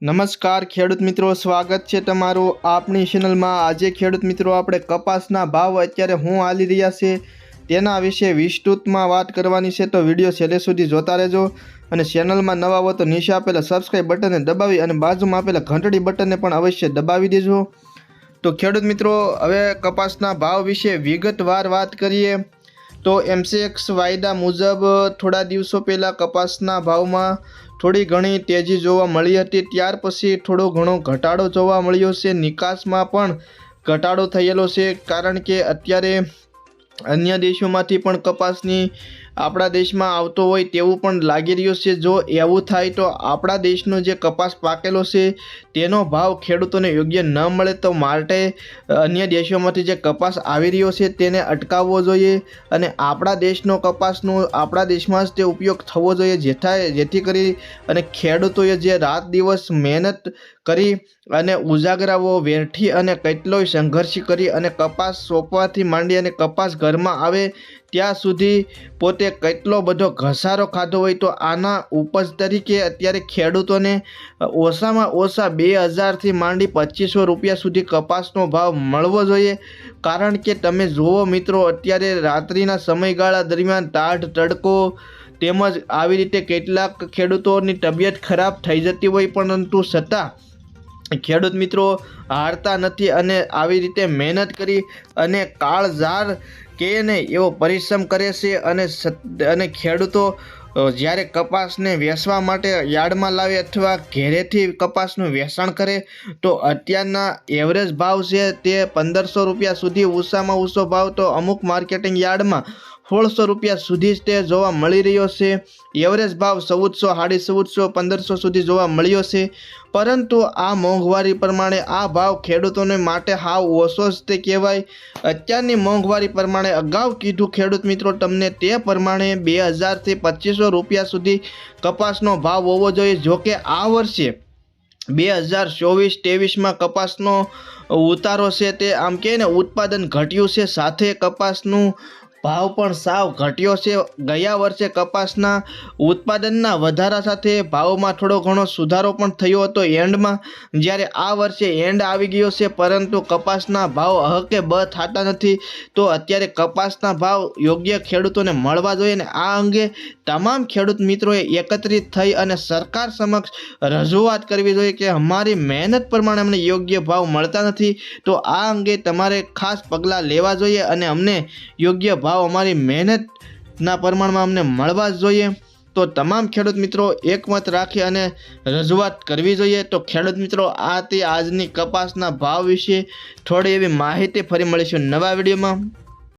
નમસ્કાર ખેડૂત મિત્રો, સ્વાગત છે તમારું આપણી ચેનલમાં। આજે ખેડૂત મિત્રો આપણે કપાસના ભાવ અત્યારે શું હાલી રહ્યા છે તેના વિશે વિસ્તૃતમાં વાત કરવાની છે, તો વિડીયો છેલ્લે સુધી જોતા રહેજો। અને ચેનલમાં નવા હો તો નીચે આપેલા સબસ્ક્રાઇબ બટનને દબાવી અને બાજુમાં આપેલા ઘંટડી બટનને પણ અવશ્ય દબાવી દેજો। તો ખેડૂત મિત્રો હવે કપાસના ભાવ વિશે વિગતવાર વાત કરીએ તો MCX વાયદા મુજબ થોડા દિવસો પહેલાં કપાસના ભાવમાં થોડી ઘણી તેજી જોવા મળી હતી, ત્યાર પછી થોડો ઘણો ઘટાડો જોવા મળ્યો છે। નિકાસમાં પણ ઘટાડો થયેલો છે, કારણ કે અત્યારે અન્ય દેશોમાંથી પણ કપાસની આપણા દેશમાં આવતો હોય તેવું પણ લાગી રહ્યું છે। જો એવું થાય તો આપણા દેશનો જે કપાસ પાકેલો છે તેનો ભાવ ખેડૂતોને યોગ્ય ન મળે તો માટે અન્ય દેશોમાંથી જે કપાસ આવી રહ્યો છે તેને અટકાવવો જોઈએ અને આપણા દેશનો કપાસનો આપણા દેશમાં જ તે ઉપયોગ થવો જોઈએ, જેથી કરી અને ખેડૂતોએ જે રાત દિવસ મહેનત કરી અને ઉજાગરાઓ વેઠી અને કેટલોય સંઘર્ષ કરી અને કપાસ સોંપવાથી માંડી અને કપાસ ઘરમાં આવે ત્યાં સુધી પોતે કેટલો બધો ઘસારો ખાધો હોય, તો આના ઉપજ તરીકે અત્યારે ખેડૂતોને ઓછામાં ઓછા 2000થી માંડી 2500 રૂપિયા સુધી કપાસનો ભાવ મળવો જોઈએ। કારણ કે તમે જુઓ મિત્રો, અત્યારે રાત્રિના સમયગાળા દરમિયાન ટાઢ તડકો તેમજ આવી રીતે કેટલાક ખેડૂતોની તબિયત ખરાબ થઈ જતી હોય, પરંતુ છતાં ખેડૂત મિત્રો હારતા નથી અને આવી રીતે મહેનત કરી અને કાળઝાળ કે નહીં એવો પરિશ્રમ કરે છે અને ખેડૂતો જ્યારે કપાસને વેચવા માટે યાર્ડમાં લાવે અથવા ઘેરેથી કપાસનું વેચાણ કરે તો અત્યારના એવરેજ ભાવ છે તે 1500 રૂપિયા સુધી, ઓછામાં ઓછો ભાવ તો અમુક માર્કેટિંગ યાર્ડમાં 1600 રૂપિયા સુધી જ તે જોવા મળી રહ્યો છે। એવરેજ ભાવ 1400, 1450, 1500 સુધી જોવા મળ્યો છે, પરંતુ આ મોંઘવારી પ્રમાણે આ ભાવ ખેડૂતોને માટે હાવ ઓછો જ તે કહેવાય। અત્યારની મોંઘવારી પ્રમાણે અગાઉ કીધું ખેડૂત મિત્રો તમને તે પ્રમાણે 2000થી 2500 રૂપિયા સુધી કપાસનો ભાવ હોવો જોઈએ। જોકે આ વર્ષે 2024-23માં કપાસનો ઉતારો છે તે આમ કહે ને ઉત્પાદન ઘટ્યું છે, સાથે કપાસનું ભાવ પણ સાવ ઘટ્યો છે। ગયા વર્ષે કપાસના ઉત્પાદનના વધારા સાથે ભાવમાં થોડો ઘણો સુધારો પણ થયો હતો એન્ડમાં, જ્યારે આ વર્ષે એન્ડ આવી ગયો છે પરંતુ કપાસના ભાવ હકે બ થતા નથી। તો અત્યારે કપાસના ભાવ યોગ્ય ખેડૂતોને મળવા જોઈએ ને આ અંગે તમામ ખેડૂત મિત્રોએ એકત્રિત થઈ અને સરકાર સમક્ષ રજૂઆત કરવી જોઈએ કે અમારી મહેનત પ્રમાણે અમને યોગ્ય ભાવ મળતા નથી, તો આ અંગે તમારે ખાસ પગલાં લેવા જોઈએ અને અમને યોગ્ય ભાવ અમારી મહેનતના પ્રમાણમાં અમને મળવા જ જોઈએ। તો તમામ ખેડૂત મિત્રો એકમત રાખી અને રજૂઆત કરવી જોઈએ। તો ખેડૂત મિત્રો આ તે આજની કપાસના ભાવ વિશે થોડી એવી માહિતી, ફરી મળીશું નવા વિડીયોમાં।